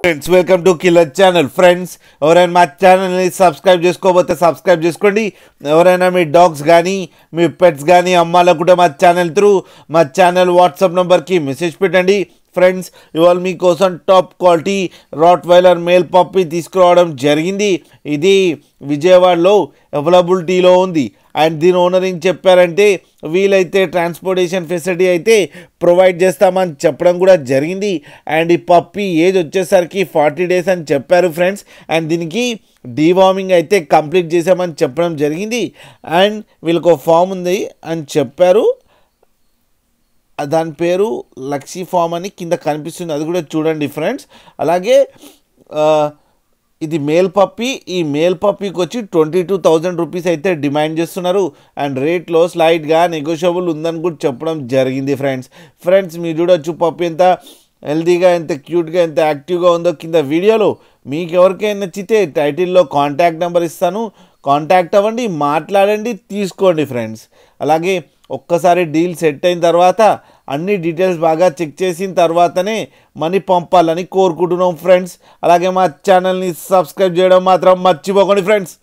Friends welcome to killer channel. Friends ఎవరైనా మా ఛానల్ని సబ్స్క్రైబ్ చేసుకోకపోతే సబ్స్క్రైబ్ చేసుకోండి. ఎవరైనా మీ డాగ్స్ కానీ మీ పెట్స్ కానీ అమ్మాలనుకుంటే మా ఛానల్ వాట్సాప్ నెంబర్కి మెసేజ్ పెట్టండి. ఫ్రెండ్స్ ఇవాళ మీకోసం top quality rottweiler male puppy తీసుకురావడం జరిగింది. ఇది విజయవాడలో అవైలబిలిటీలో ఉంది. అండ్ దీని ఓనర్ ఏం చెప్పారంటే వీలైతే ట్రాన్స్పోర్టేషన్ ఫెసిలిటీ అయితే ప్రొవైడ్ చేస్తామని చెప్పడం కూడా జరిగింది. అండ్ ఈ పప్పి ఏజ్ వచ్చేసరికి 40 days అని చెప్పారు ఫ్రెండ్స్. అండ్ దీనికి డీవార్మింగ్ అయితే కంప్లీట్ చేసామని చెప్పడం జరిగింది. అండ్ వీళ్ళకు ఫామ్ ఉంది అని చెప్పారు. దాని పేరు లక్సీ ఫామ్ అని కింద కనిపిస్తుంది, అది కూడా చూడండి ఫ్రెండ్స్. అలాగే ఇది మేల్ పప్పి. ఈ మేల్ పప్పీకి వచ్చి 22,000 రూపీస్ అయితే డిమాండ్ చేస్తున్నారు. అండ్ రేట్లో స్లైట్గా నెగోషియబుల్ ఉందని కూడా చెప్పడం జరిగింది ఫ్రెండ్స్ మీరు చూడొచ్చు పప్పి ఎంత హెల్తీగా, ఎంత క్యూట్గా, ఎంత యాక్టివ్గా ఉందో కింద వీడియోలో. మీకు ఎవరికైనా నచ్చితే టైటిల్లో కాంటాక్ట్ నెంబర్ ఇస్తాను, కాంటాక్ట్ అవ్వండి, మాట్లాడండి, తీసుకోండి ఫ్రెండ్స్. అలాగే ఒక్కసారి డీల్ సెట్ అయిన తర్వాత అన్ని డీటెయిల్స్ బాగా చెక్ చేసిన తర్వాతనే మనీ పంపాలని కోరుకుంటున్నాం ఫ్రెండ్స్. అలాగే మా ఛానల్ని సబ్స్క్రైబ్ చేయడం మాత్రం మర్చిపోకండి ఫ్రెండ్స్.